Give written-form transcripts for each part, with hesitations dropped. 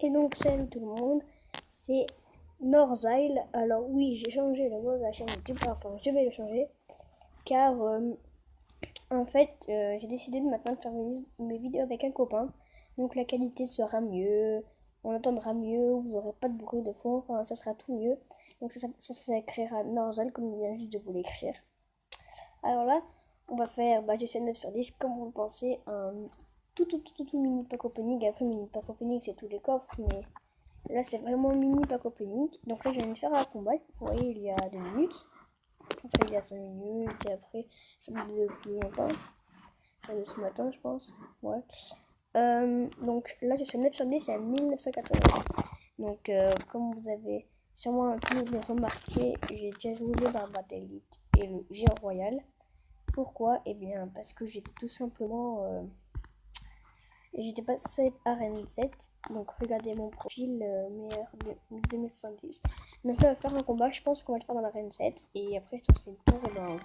Et donc salut tout le monde, c'est Norzyle. Alors oui, j'ai changé le nom de la chaîne YouTube, enfin je vais le changer, car en fait j'ai décidé de maintenant de faire mes vidéos avec un copain. Donc la qualité sera mieux, on entendra mieux, vous n'aurez pas de bruit de fond, enfin ça sera tout mieux. Donc ça s'écrira Norzyle comme il vient juste de vous l'écrire. Alors là, on va faire gestion 9 sur 10 comme vous le pensez, un tout mini pack opening. Après mini pack opening c'est tous les coffres, mais là c'est vraiment mini pack opening. Donc là je viens de faire un combat, vous voyez, il y a 2 minutes. Après il y a 5 minutes et après ça dure plus longtemps. Ça de ce matin je pense. Ouais. Donc là je suis à 9 sur 10, c'est à 1980. Donc comme vous avez sûrement pu le remarquer, j'ai déjà joué le Barbat Elite et le Géant Royal. Pourquoi? Eh bien parce que j'étais tout simplement j'étais passé à Arène 7, donc regardez mon profil meilleur de 2070. Donc là on va faire un combat, je pense qu'on va le faire dans l'Arène 7 et après ça se fait une tour et ben tout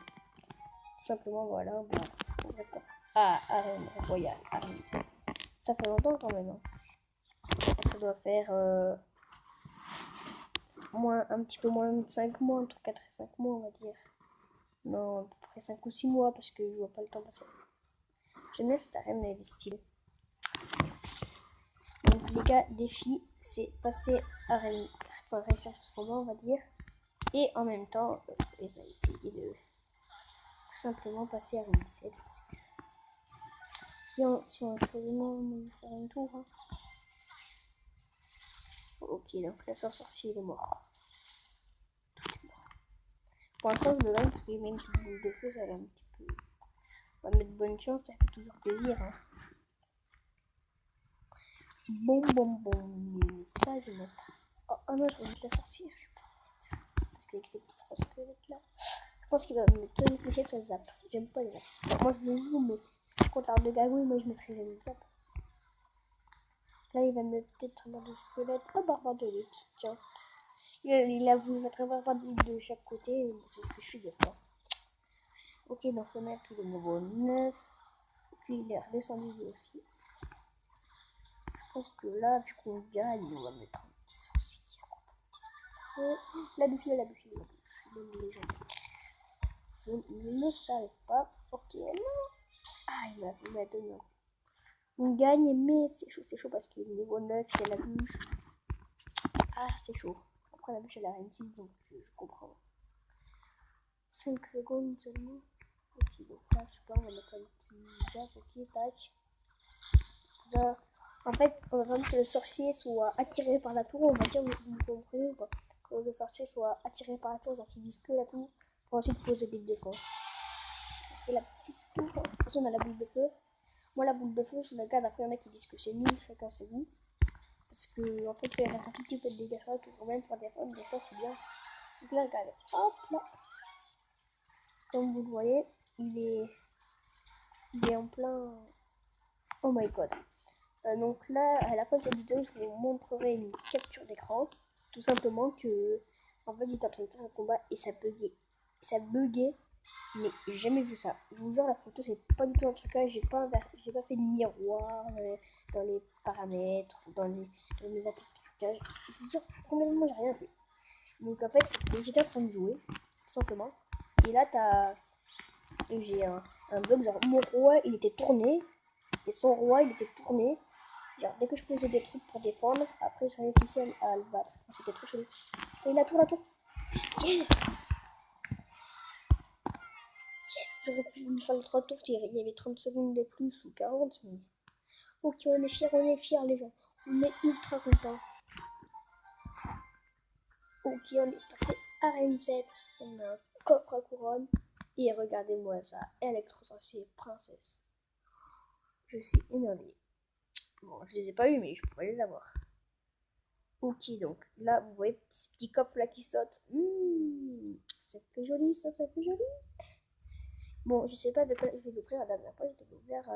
simplement voilà, on va pas. Ah, Arène Royale, Arène 7. Ça fait longtemps quand même. Hein. Ça doit faire un petit peu moins de 5 mois, entre 4 et 5 mois on va dire. Non, à peu près 5 ou 6 mois parce que je vois pas le temps passer. J'aime bien cette arène, elle est stylée. Donc les gars, défi, c'est passer à réussir ce combat, on va dire. Et en même temps, essayer de tout simplement passer à Arène 7 parce que si on fait vraiment faire une tour. Hein. Ok, donc là, son sorcier il est mort. Tout est mort. Pour l'instant, je le gagne parce qu'il met une petite boule de feu, ça va un petit peu. On va mettre bonne chance, ça fait toujours plaisir. Hein. Bon. Ça, je vais mettre. Oh non, je vais mettre la sorcière. Je peux mettre. Parce qu'avec ces petits trois squelettes là. Je pense qu'il va me mettre une fléchette sur le zap. J'aime pas les zap. Alors, moi je joue, mais contre l'arbre de gargouille, moi je mettrais jamais le zap. Là, il va me mettre peut-être un de squelette. Oh, barbare de lutte. Tiens. Il a voulu mettre un barbare de lutte de chaque côté. C'est ce que je fais des fois. Ok, donc le mec il est niveau 9. Puis il est redescendu lui aussi. Je pense que là, vu qu'on gagne, on va mettre un petit sorcier. La bûche. Même légendaire. Je ne savais pas. Ok, non. Ah, il m'a donné un coup. On gagne, mais c'est chaud parce qu'il est niveau 9, il y a la bûche. Ah, c'est chaud. Après, la bûche, elle a reine 6, donc je comprends. 5 secondes seulement. Ok, donc là, je sais pas, on va mettre un petit zap. Ok, tac. Là, en fait, on va vraiment que le sorcier soit attiré par la tour. On va dire, vous comprenez ou pas? Que le sorcier soit attiré par la tour, genre qu'il vise que la tour pour ensuite poser des défenses. Et la petite tour, de toute façon, on a la boule de feu. Moi, la boule de feu, je la garde. Après, il y en a qui disent que c'est nul, chacun ses goûts. Parce que, en fait, il reste un tout petit peu de dégâts sur la tour, même pour défendre, des fois, c'est bien. Donc là, regardez, hop là. Comme vous le voyez, il est en plein. Oh my god. Donc là, à la fin de cette vidéo, je vous montrerai une capture d'écran. Tout simplement que, en fait, j'étais en train de faire un combat et ça buguait. Mais j'ai jamais vu ça. Je vous jure, la photo, c'est pas du tout un trucage. J'ai pas fait de miroir dans les paramètres ou dans mes applis de trucage. Je vous jure, complètement, j'ai rien fait. Donc en fait, j'étais en train de jouer, tout simplement. Et là, j'ai un bug. Genre, mon roi, il était tourné. Et son roi, il était tourné. Genre, dès que je posais des trucs pour défendre, après, je réussissais à le battre. C'était trop chelou. Et la tour. Yes! Yes! J'aurais pu lui faire le 3 tours s'il y avait 30 secondes de plus ou 40. Mais... ok, on est fiers, les gens. On est ultra contents. Ok, on est passé à Arène 7. On a un coffre à couronne. Et regardez-moi ça. Électrosorcier princesse. Je suis énervé. Bon, je les ai pas eu, mais je pourrais les avoir. Ok, donc là, vous voyez ce petit coffre là qui saute. Ça fait joli, ça fait joli. Bon, je sais pas de quoi je vais l'ouvrir la dernière fois. Je l'ai ouvert.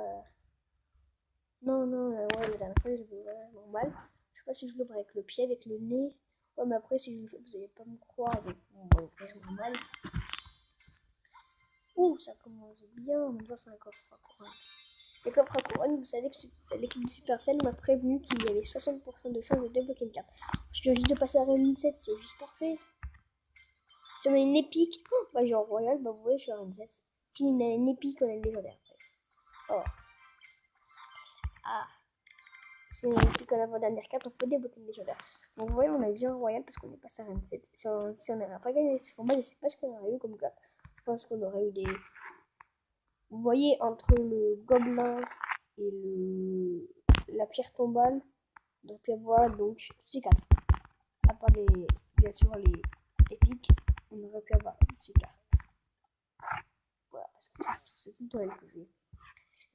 Non, ouais, la dernière fois, je l'ai ouvert normal. Je sais pas si je l'ouvre avec le pied, avec le nez. Ouais, mais après, si vous allez pas me croire, donc on va ouvrir normal. Ouh, ça commence bien. En même temps, c'est un coffre à couronne. Et comme couronne, vous savez que l'équipe de Supercell m'a prévenu qu'il y avait 60% de chance de débloquer une carte. Je viens juste de passer à Reine 7, c'est juste parfait. Si on a une épique, bah j'ai en royal, bah vous voyez, je suis à Reine 7. Si on a une épique, on a une légendaire. Oh. Ah. Si on a une épique en avant-dernière carte, on peut débloquer une légendaire. Donc vous voyez, on a déjà un royal parce qu'on est passé à Reine 7. Si on n'avait pas gagné ce combat, je sais pas ce qu'on aurait eu comme carte. Je pense qu'on aurait eu des... Vous voyez, entre le gobelin et la pierre tombale, on aurait pu avoir donc tous ces cartes. À part bien sûr les épiques, on aurait pu avoir toutes ces cartes. Voilà, parce que c'est tout le temps elle que j'ai.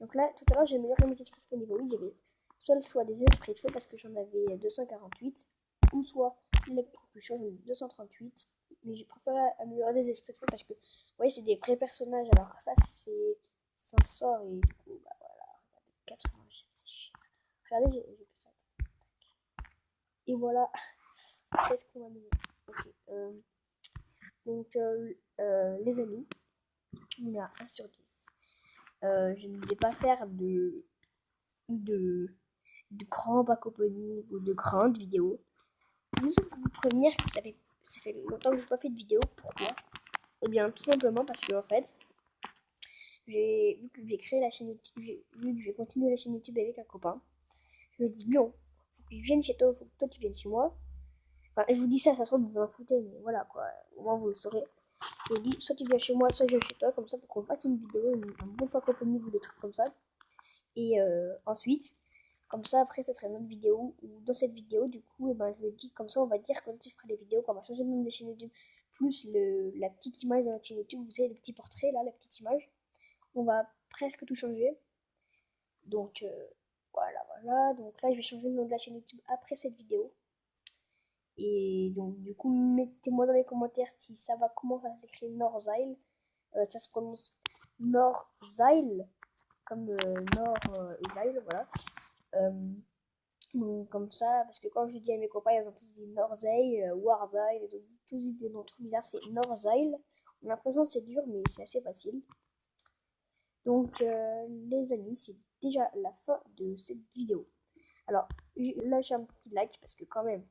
Donc là, tout à l'heure, j'ai amélioré mes esprits de feu niveau 8. J'avais soit le choix des esprits de feu parce que j'en avais 248, ou soit l'électrocution, j'en ai 238. Mais je préfère améliorer des esprits de feu parce que, vous voyez, c'est des vrais personnages. Alors ça, c'est un sort et du coup, bah voilà, regardez, 80, c'est chiant. Regardez, j'ai fait ça. Et voilà, qu'est-ce qu'on va améliorer. Ok, donc, les amis, on est à 1 sur 10. Je ne vais pas faire de grands back opening ou de grandes vidéos. Juste pour vous prévenir que ça fait longtemps que je n'ai pas fait de vidéo. Pourquoi? Eh bien, tout simplement parce que, en fait, vu que j'ai créé la chaîne YouTube, vu que je vais continuer la chaîne YouTube avec un copain, je me dis non, faut que je vienne chez toi, faut que toi tu viennes chez moi. Enfin, je vous dis ça se trouve, vous vous en foutez, mais voilà quoi, au moins vous le saurez. Je dis, soit tu viens chez moi, soit je viens chez toi, comme ça pour qu'on fasse une vidéo, un bon pack opening ou des trucs comme ça. Et ensuite, comme ça, après, ça serait une autre vidéo. Ou dans cette vidéo, du coup, eh ben, je le dis comme ça, on va dire quand tu feras les vidéos, quand on va changer le nom de chaîne YouTube, plus la petite image de notre chaîne YouTube, vous savez, le petit portrait là, la petite image. On va presque tout changer. Donc voilà. Donc là, je vais changer le nom de la chaîne YouTube après cette vidéo. Et donc, du coup, mettez-moi dans les commentaires si ça va, comment ça s'écrit Norzail. Ça se prononce Norzail, comme Nord-Zail, voilà. Donc, comme ça, parce que quand je dis à mes copains, ils ont tous dit Norzail, Warzail, ils ont tous dit des noms trop bizarres, c'est Norzail. On a l'impression que c'est dur, mais c'est assez facile. Donc, les amis, c'est déjà la fin de cette vidéo. Alors, lâchez un petit like parce que quand même,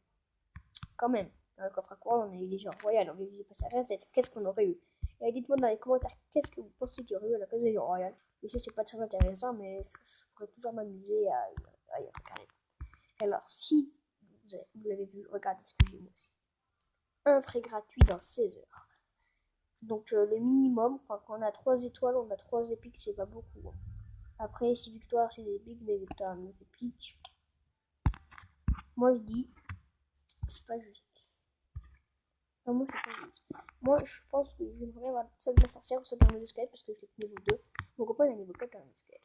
dans le coffre à courant, on a eu des gens royales, on a eu des passages à rien, qu'est-ce qu'on aurait eu? Et dites-moi dans les commentaires, qu'est-ce que vous pensez qu'il y aurait eu à la place des gens royales? Je sais, c'est pas très intéressant, mais je pourrais toujours m'amuser à y regarder. Alors, si vous l'avez vu, regardez ce que j'ai moi aussi. Un frais gratuit dans 16 heures. Donc, le minimum, quand on a 3 étoiles, on a 3 épiques, c'est pas beaucoup. Hein. Après, si victoire, c'est des épiques, mais victoire, 9 épiques. Moi, je dis, c'est pas juste. Non, moi, c'est pas juste. Moi, je pense que j'aimerais avoir ça de la sorcière ou ça d'un de squelette parce que je suis niveau 2. Mon copain, il a niveau 4 un squelette.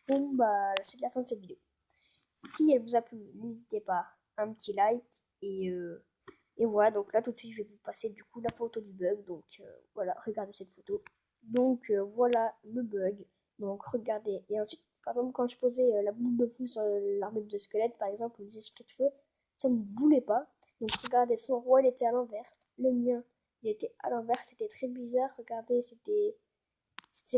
Bon, bah, c'est la fin de cette vidéo. Si elle vous a plu, n'hésitez pas, un petit like et voilà, donc là tout de suite je vais vous passer du coup la photo du bug, donc voilà, regardez cette photo. Donc voilà le bug, donc regardez, et ensuite par exemple quand je posais la boule de feu sur l'armure de squelette par exemple, ou les esprits de feu, ça ne voulait pas, donc regardez, son roi il était à l'envers, le mien il était à l'envers, c'était très bizarre, regardez, c'était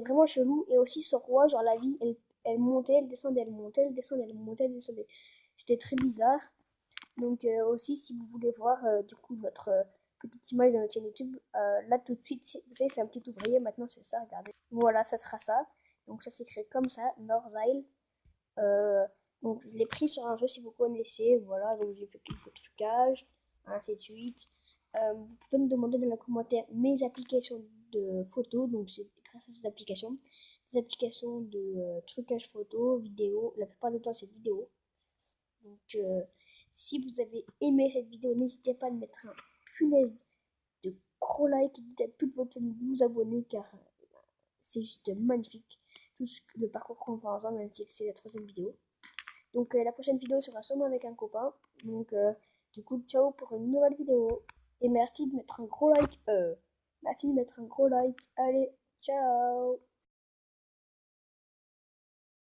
vraiment chelou, et aussi son roi, genre la vie, elle montait, elle descendait, elle montait, elle descendait, elle montait, elle descendait, c'était très bizarre. Donc aussi, si vous voulez voir du coup notre petite image de notre chaîne YouTube, là tout de suite, vous savez, c'est un petit ouvrier, maintenant c'est ça, regardez. Voilà, ça sera ça. Donc ça s'écrit comme ça, Norzail. Donc je l'ai pris sur un jeu si vous connaissez, voilà, donc j'ai fait quelques trucages, ainsi de suite. Vous pouvez me demander dans les commentaires mes applications de photos, donc c'est grâce à ces applications, des applications de trucage photo, vidéo, la plupart du temps c'est vidéo. Donc si vous avez aimé cette vidéo, n'hésitez pas à mettre un punaise de gros like et dites à toute votre famille de vous abonner car c'est juste magnifique tout le parcours qu'on va ensemble, même si c'est la 3e vidéo. Donc la prochaine vidéo sera sûrement avec un copain. Donc du coup, ciao pour une nouvelle vidéo. Et merci de mettre un gros like. Merci de mettre un gros like. Allez, ciao.